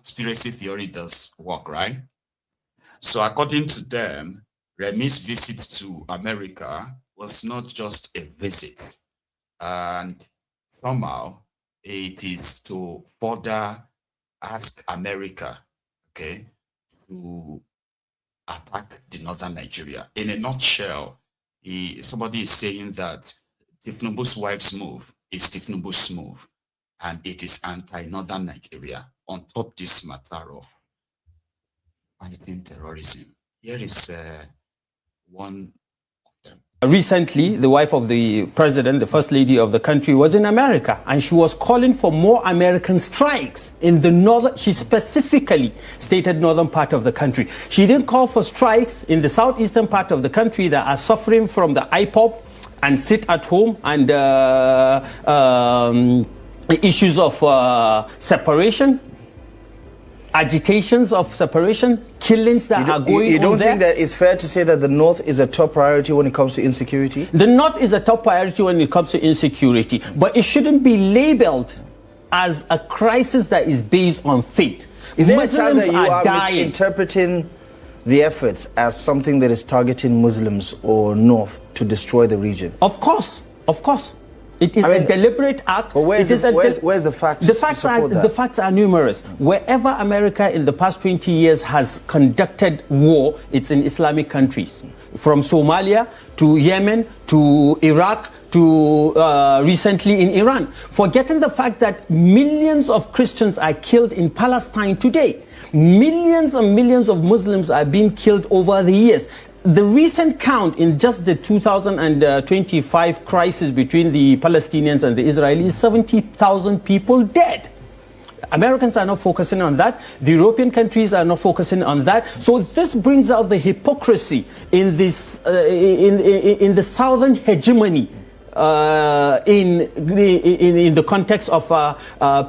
conspiracy theory does work, right? So according to them, Remi's visit to America was not just a visit, and somehow it is to further ask America, okay, to attack the northern Nigeria. In a nutshell, somebody is saying that Tinubu's wife's move is Tinubu's move, and it is anti-northern Nigeria on top this matter of fighting terrorism. Here is one of them. Recently, the wife of the president, the first lady of the country, was in America, and she was calling for more American strikes in the northern. She specifically stated northern part of the country. She didn't call for strikes in the southeastern part of the country that are suffering from the IPOB and sit at home and issues of separation, agitations of separation, killings that are going on. You don't there. think that it's fair to say that the North is a top priority when it comes to insecurity? The North is a top priority when it comes to insecurity, but it shouldn't be labeled as a crisis that is based on faith. Is there a chance Muslims that you are dying. misinterpreting the efforts as something that is targeting Muslims or North to destroy the region? Of course, of course. It is a deliberate act. But where's the facts? The facts are numerous. Wherever America in the past 20 years has conducted war, it's in Islamic countries. From Somalia to Yemen to Iraq to recently in Iran. Forgetting the fact that millions of Christians are killed in Palestine today. Millions and millions of Muslims are being killed over the years. The recent count in just the 2025 crisis between the Palestinians and the Israelis is 70,000 people dead. Americans are not focusing on that. The European countries are not focusing on that. So this brings out the hypocrisy in this in the southern hegemony. In the context of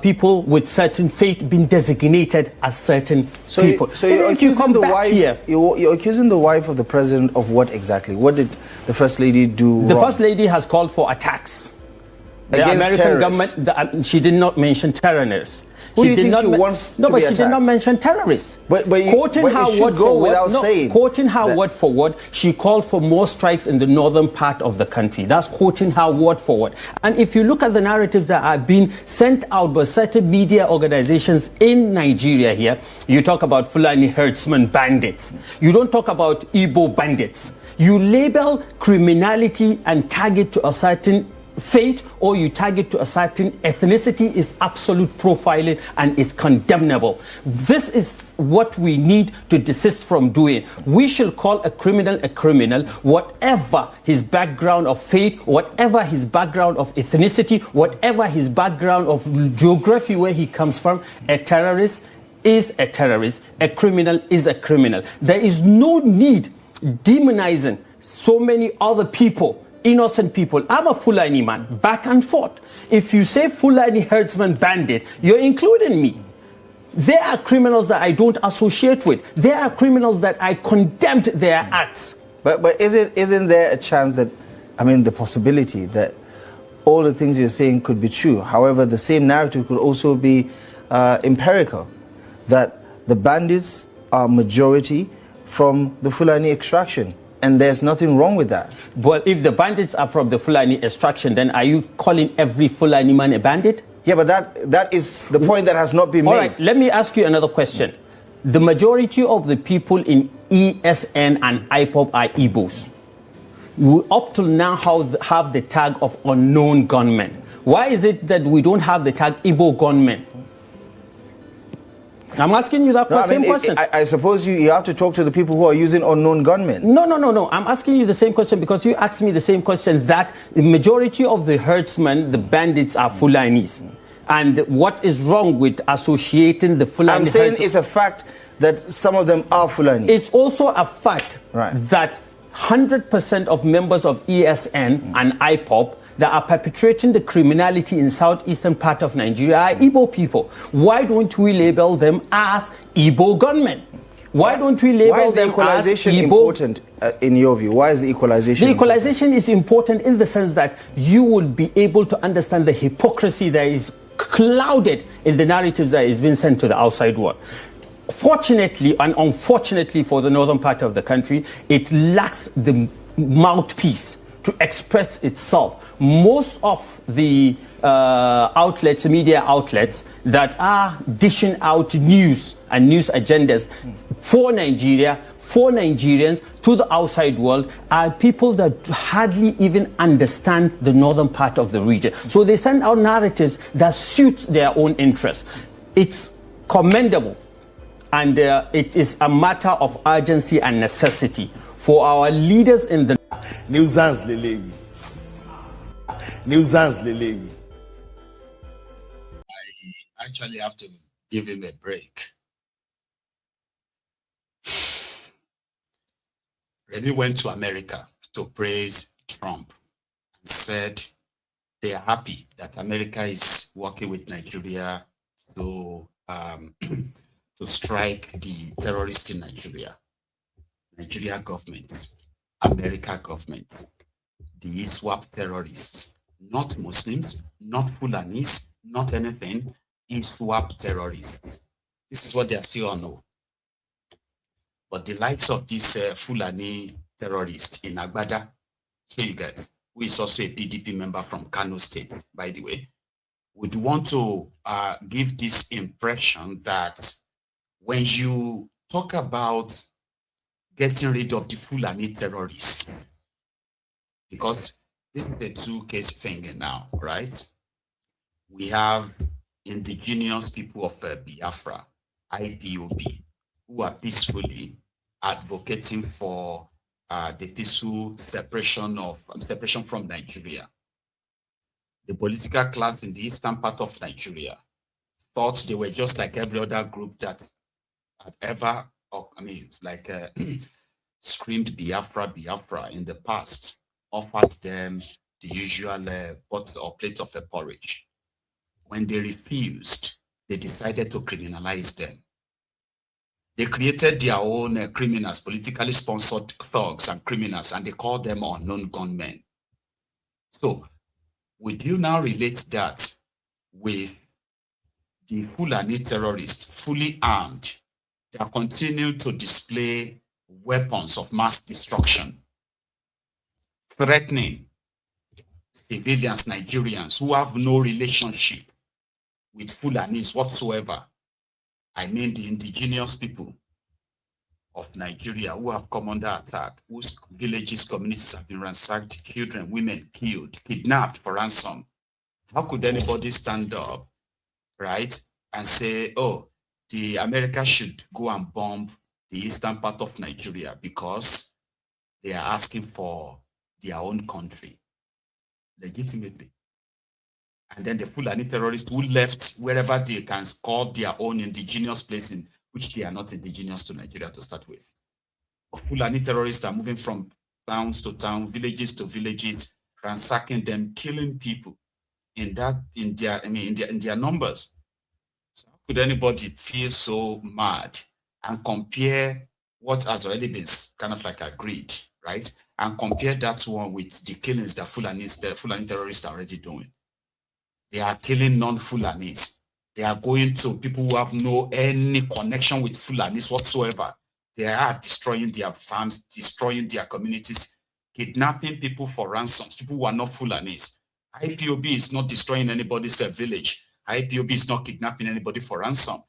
people with certain faith being designated as certain people. So you're accusing the wife. You're accusing the wife of the president of what exactly? What did the first lady do? The first lady has called for attacks. The American government. She did not mention terrorists. Who do you think she wants to be attacked? She did not mention terrorists. Quoting her word for word, she called for more strikes in the northern part of the country. That's quoting her word for word. And if you look at the narratives that are being sent out by certain media organizations in Nigeria here, you talk about Fulani herdsmen bandits. You don't talk about Igbo bandits. You label criminality and target to a certain faith, or you target to a certain ethnicity, is absolute profiling and is condemnable. This is what we need to desist from doing. We should call a criminal, whatever his background of faith, whatever his background of ethnicity, whatever his background of geography where he comes from. A terrorist is a terrorist. A criminal is a criminal. There is no need demonizing so many other people, innocent people. I'm a Fulani man, back and forth. If you say Fulani herdsman bandit, you're including me. There are criminals that I don't associate with. There are criminals that I condemned their acts. But isn't there a chance that, I mean, the possibility that all the things you're saying could be true? However, the same narrative could also be empirical, that the bandits are majority from the Fulani extraction. And there's nothing wrong with that. Well, if the bandits are from the Fulani extraction, then are you calling every Fulani man a bandit? Yeah, but that is the point that has not been made. All right, let me ask you another question. The majority of the people in ESN and IPOB are Igbos. We up till now have the tag of unknown gunmen. Why is it that we don't have the tag Igbo gunmen? I'm asking you that same question. I suppose you have to talk to the people who are using unknown gunmen. No. I'm asking you the same question because you asked me the same question, that the majority of the herdsmen, the bandits, are Fulanis. And what is wrong with associating the Fulani? I'm saying it's a fact that some of them are Fulani. It's also a fact that 100% of members of ESN and IPOB that are perpetrating the criminality in southeastern part of Nigeria are Igbo people. Why don't we label them as Igbo gunmen? Why don't we label them as Igbo? Why is the equalization important in your view? Why is the equalization important? The equalization is important in the sense that you will be able to understand the hypocrisy that is clouded in the narratives that is being sent to the outside world. Fortunately and unfortunately for the northern part of the country, it lacks the mouthpiece to express itself. Most of the outlets, media outlets that are dishing out news and news agendas for Nigeria, for Nigerians, to the outside world, are people that hardly even understand the northern part of the region. So they send out narratives that suit their own interests. It's commendable, and it is a matter of urgency and necessity for our leaders in the nuisance lele. Nuisance lele. I actually have to give him a break. Remy went to America to praise Trump and said they are happy that America is working with Nigeria to to strike the terrorists in Nigeria. Nigeria government, America government, the ISWAP terrorists, not Muslims, not Fulanis, not anything, ISWAP terrorists. This is what they are still on. No. But the likes of this Fulani terrorist in Agbada, here you guys, who is also a PDP member from Kano State, by the way, would want to give this impression that when you talk about getting rid of the Fulani terrorists, because this is a two-case thing now, right? We have indigenous people of Biafra, IPOB, who are peacefully advocating for the peaceful separation from Nigeria. The political class in the eastern part of Nigeria thought they were just like every other group that had ever, it's like screamed Biafra, Biafra in the past, offered them the usual pot or plate of a porridge. When they refused, they decided to criminalize them. They created their own criminals, politically sponsored thugs and criminals, and they called them unknown gunmen. So, would you now relate that with the Fulani terrorists, fully armed, that continue to display weapons of mass destruction, threatening civilians, Nigerians who have no relationship with Fulanis whatsoever? I mean the indigenous people of Nigeria who have come under attack, whose villages, communities have been ransacked, children, women killed, kidnapped for ransom. How could anybody stand up, right, and say, oh, the America should go and bomb the eastern part of Nigeria because they are asking for their own country, legitimately? And then the Fulani terrorists who left wherever they can call their own indigenous place in which they are not indigenous to Nigeria to start with. But Fulani terrorists are moving from towns to town, villages to villages, ransacking them, killing people in their numbers. So how could anybody feel so mad and compare what has already been kind of like agreed, right? And compare that one with the killings that the Fulani terrorists are already doing. They are killing non-Fulanis. They are going to people who have no any connection with Fulanis whatsoever. They are destroying their farms, destroying their communities, kidnapping people for ransoms, people who are not Fulanis. IPOB is not destroying anybody's village. IPOB is not kidnapping anybody for ransom.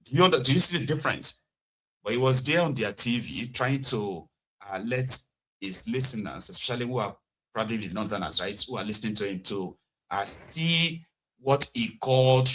Do you see the difference? But he was there on their TV trying to let his listeners, especially who are probably the northerners, right, who are listening to him, to see what he called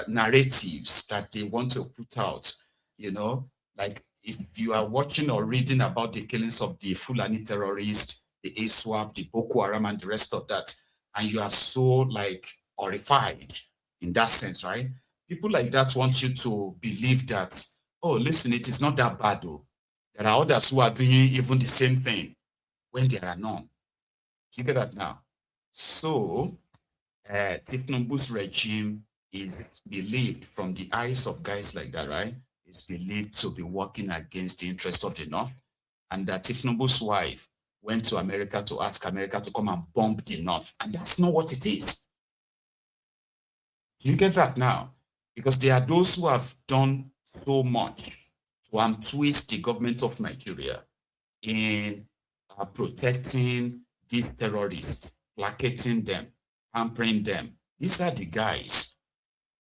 narratives that they want to put out. You know, like if you are watching or reading about the killings of the Fulani terrorists, the ISWAP, the Boko Haram, and the rest of that, and you are so like horrified in that sense, right? People like that want you to believe that, oh, listen, it is not that bad, though. There are others who are doing even the same thing when there are none. You get that now? So, Tinubu's regime is believed, from the eyes of guys like that, right, is believed to be working against the interest of the North, and that Tinubu's wife went to America to ask America to come and bomb the North, and that's not what it is. Do you get that now? Because there are those who have done so much to twist the government of Nigeria in protecting these terrorists, placating them, hampering them. These are the guys.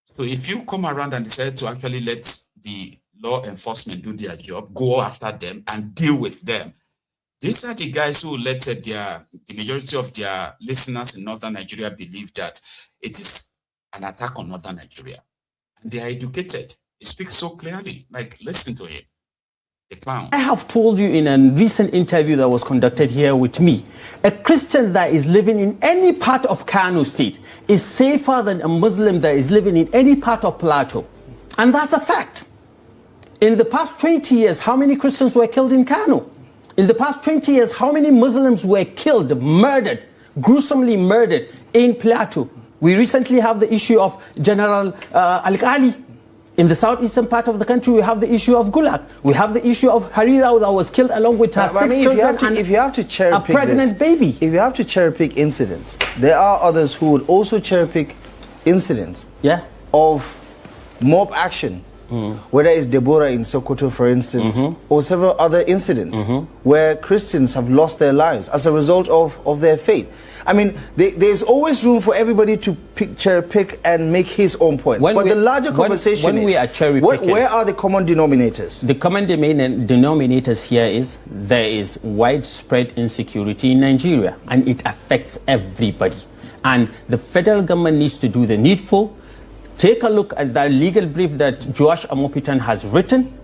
So if you come around and decide to actually let the law enforcement do their job, go after them and deal with them, these are the guys who let the majority of their listeners in northern Nigeria believe that it is an attack on northern Nigeria. And they are educated. He speaks so clearly. Like, listen to him. The clown. I have told you in a recent interview that was conducted here with me, a Christian that is living in any part of Kano State is safer than a Muslim that is living in any part of Plateau. And that's a fact. In the past 20 years, how many Christians were killed in Kano? In the past 20 years, how many Muslims were killed, murdered, gruesomely murdered in Plateau? We recently have the issue of General Al-Ghali. In the southeastern part of the country, we have the issue of Gulag. We have the issue of Harira that was killed along with her six children and if you have to cherry a pick pregnant baby. If you have to cherry pick incidents, there are others who would also cherry pick incidents of mob action. Whether it's Deborah in Sokoto, for instance, or several other incidents where Christians have lost their lives as a result of their faith. I mean, there's always room for everybody to cherry pick and make his own point. But the larger conversation is, where are the common denominators? The common denominators here is there is widespread insecurity in Nigeria, and it affects everybody. And the federal government needs to do the needful. Take a look at the legal brief that Joash Amopitan has written,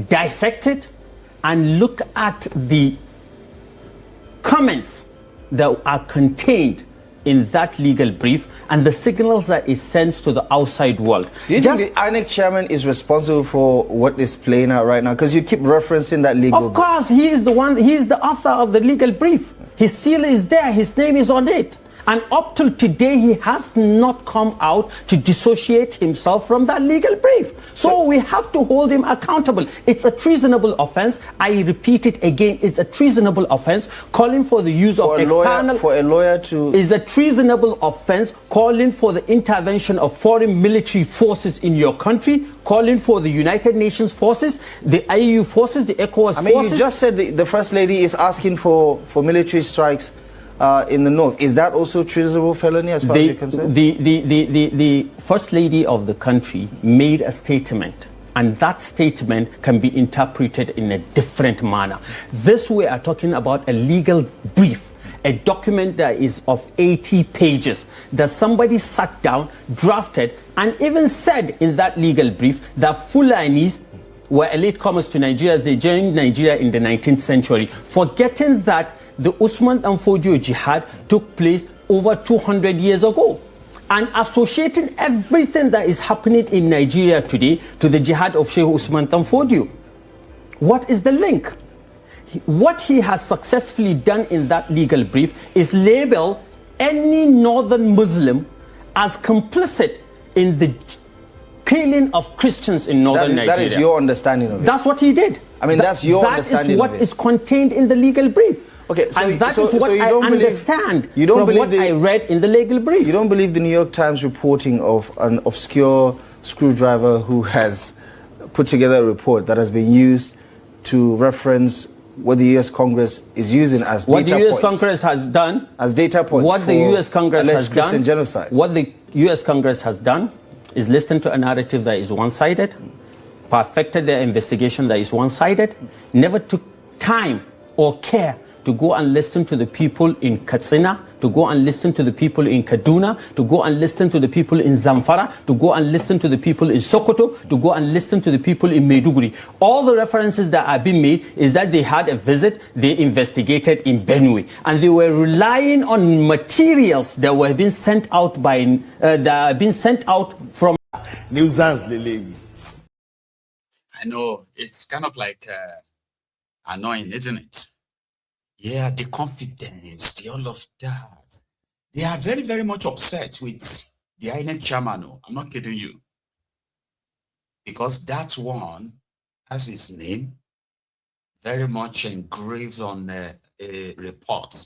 dissect it, and look at the comments that are contained in that legal brief and the signals that it sends to the outside world. Do you think the INEC chairman is responsible for what is playing out right now? Because you keep referencing that legal brief. Of course, he is the one, he is the author of the legal brief. His seal is there, his name is on it. And up till today, he has not come out to dissociate himself from that legal brief. So we have to hold him accountable. It's a treasonable offense. I repeat it again. It's a treasonable offense. Calling for the use of external... For a lawyer to... Is a treasonable offense. Calling for the intervention of foreign military forces in your country. Calling for the United Nations forces, the IU forces, the ECOWAS forces. I mean, you just said the First Lady is asking for military strikes in the north. Is that also treasonable felony as far as you're concerned? The First Lady of the country made a statement, and that statement can be interpreted in a different manner. This we are talking about a legal brief, a document that is of 80 pages that somebody sat down, drafted, and even said in that legal brief that Fulanis were latecomers to Nigeria as they joined Nigeria in the 19th century, forgetting that the Usman and Fodio jihad took place over 200 years ago, and associating everything that is happening in Nigeria today to the jihad of Sheikh Usman and Fodio. What is the link? What he has successfully done in that legal brief is label any northern Muslim as complicit in the killing of Christians in northern Nigeria. That is your understanding of it. That's what he did. I mean, that's your understanding of it. That is what is contained in the legal brief. Okay, so and that is what I understand from what I read in the legal brief. You don't believe the New York Times reporting of an obscure screwdriver who has put together a report that has been used to reference what the U.S. Congress is using as what data the U.S. points. Congress has done. As data points. What the U.S. Congress has done. Genocide. What the U.S. Congress has done is listen to a narrative that is one-sided, perfected their investigation that is one-sided, never took time or care to go and listen to the people in Katsina, to go and listen to the people in Kaduna, to go and listen to the people in Zamfara, to go and listen to the people in Sokoto, to go and listen to the people in Maiduguri. All the references that are being made is that they had a visit, they investigated in Benue, and they were relying on materials that were being sent out by from Nuisance Lily. I know, it's kind of like annoying, isn't it? Yeah, the confidence, all of that. They are very, very much upset with the INEC chairman. I'm not kidding you. Because that one has his name very much engraved on a report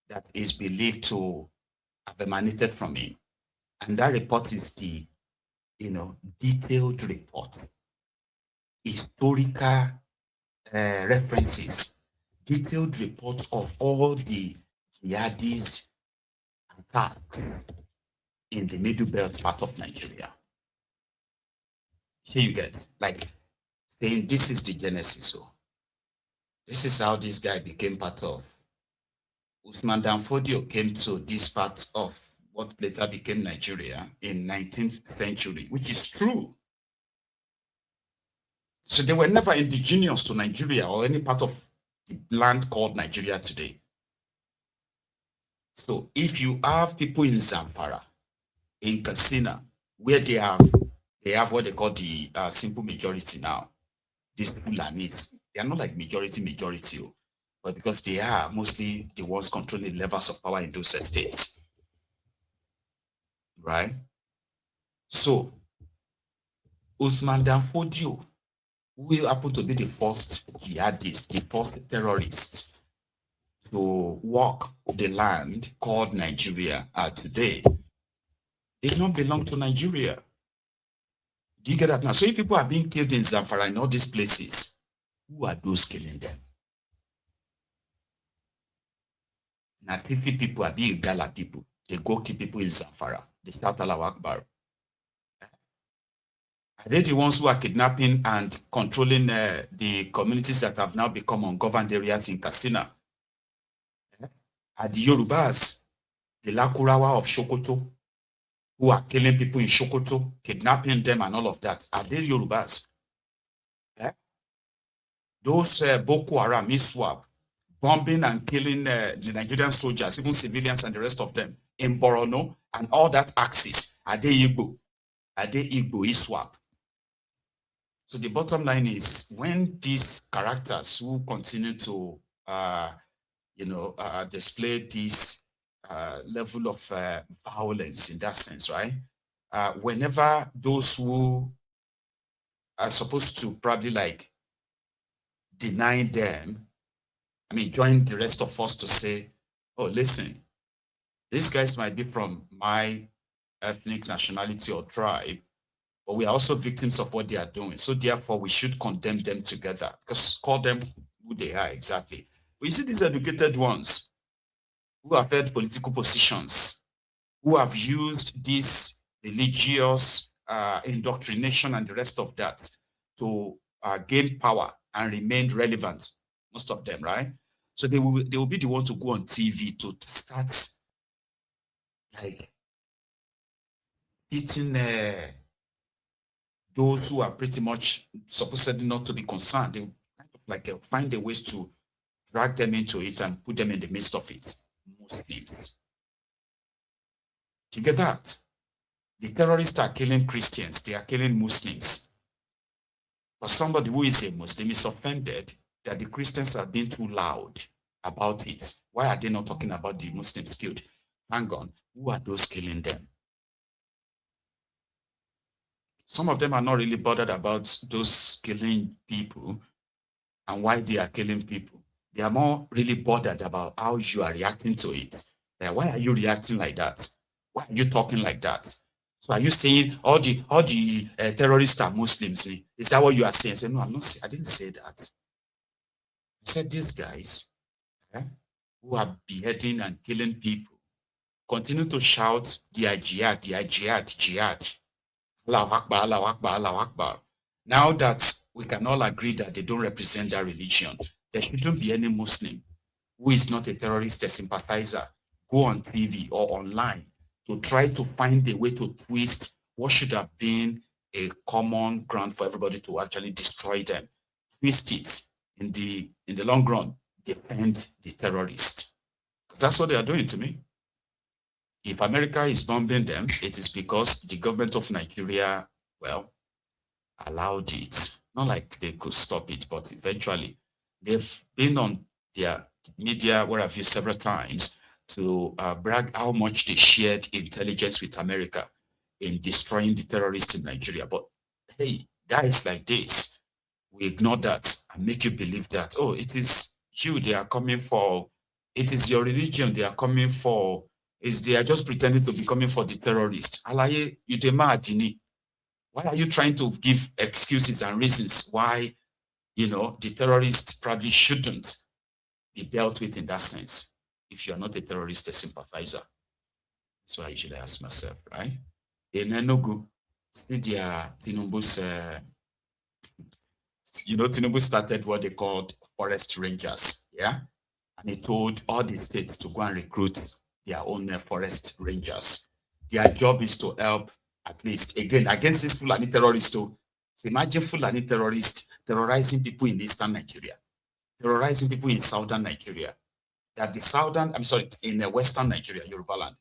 that is believed to have emanated from him. And that report is the, detailed report, historical references, detailed report of all the jihadist attacks in the Middle Belt part of Nigeria. Here you get, like, saying this is the genesis. So this is how this guy became part of. Usman Dan Fodio came to this part of what later became Nigeria in 19th century, which is true. So they were never indigenous to Nigeria or any part of the land called Nigeria today. So if you have people in Zamfara, in Katsina, where they have what they call the simple majority now, these Fulanis, they are not like majority, but because they are mostly the ones controlling levels of power in those states, right? So Usman Dan Fodio, who happened to be the first jihadist, the first terrorist to walk the land called Nigeria today, did not belong to Nigeria. Do you get that now? So if people are being killed in Zamfara and all these places, who are those killing them? Nativi people are being Gala people. They go kill people in Zamfara. They shout Allahu Akbar. Are they the ones who are kidnapping and controlling the communities that have now become ungoverned areas in Katsina? Are the Yorubas, the Lakurawa of Sokoto, who are killing people in Sokoto, kidnapping them and all of that? Are they Yorubas? Those Boko Haram, ISWAP, bombing and killing the Nigerian soldiers, even civilians and the rest of them in Borono and all that axis, are they Igbo? Are they Igbo, ISWAP? So the bottom line is, when these characters who continue to, display this level of violence in that sense, right? Whenever those who are supposed to probably like deny them, join the rest of us to say, oh, listen, these guys might be from my ethnic nationality or tribe, but we are also victims of what they are doing. So therefore, we should condemn them together, because call them who they are exactly. But you see these educated ones who have held political positions, who have used this religious indoctrination and the rest of that to gain power and remain relevant, most of them, right? So they will be the one to go on TV to start like eating those who are pretty much supposedly not to be concerned. They kind of like find a ways to drag them into it and put them in the midst of it. Muslims. Do you get that? The terrorists are killing Christians, they are killing Muslims. But somebody who is a Muslim is offended that the Christians are being too loud about it. Why are they not talking about the Muslims killed? Hang on, who are those killing them? Some of them are not really bothered about those killing people and why they are killing people. They are more really bothered about how you are reacting to it. Why are you reacting like that? Why are you talking like that? So are you saying all the terrorists are Muslims? Is that what you are saying? I said, no, I'm not saying, I didn't say that. I said these guys who are beheading and killing people continue to shout, their jihad, jihad. Allahu Akbar, Allahu Akbar, Allahu Akbar. Now that we can all agree that they don't represent their religion, there shouldn't be any Muslim who is not a terrorist, a sympathizer, go on TV or online to try to find a way to twist what should have been a common ground for everybody to actually destroy them. Twist it in the long run, defend the terrorists. Because that's what they are doing to me. If America is bombing them, it is because the government of Nigeria, well, allowed it. Not like they could stop it, but eventually they've been on their media, where I've used several times, to brag how much they shared intelligence with America in destroying the terrorists in Nigeria. But hey, guys like this, we ignore that and make you believe that, oh, it is you they are coming for, it is your religion they are coming for, is they are just pretending to be coming for the terrorists. Alaye, you demand Adini. Why are you trying to give excuses and reasons why, the terrorists probably shouldn't be dealt with in that sense if you are not a terrorist, a sympathizer? That's what I usually ask myself, right? In Enugu, see Tinubu's, Tinubu started what they called forest rangers, yeah? And he told all the states to go and recruit their own forest rangers. Their job is to help, at least, again, against this Fulani terrorists. So imagine Fulani terrorists terrorizing people in eastern Nigeria, terrorizing people in southern Nigeria. In western Nigeria, Yoruba land.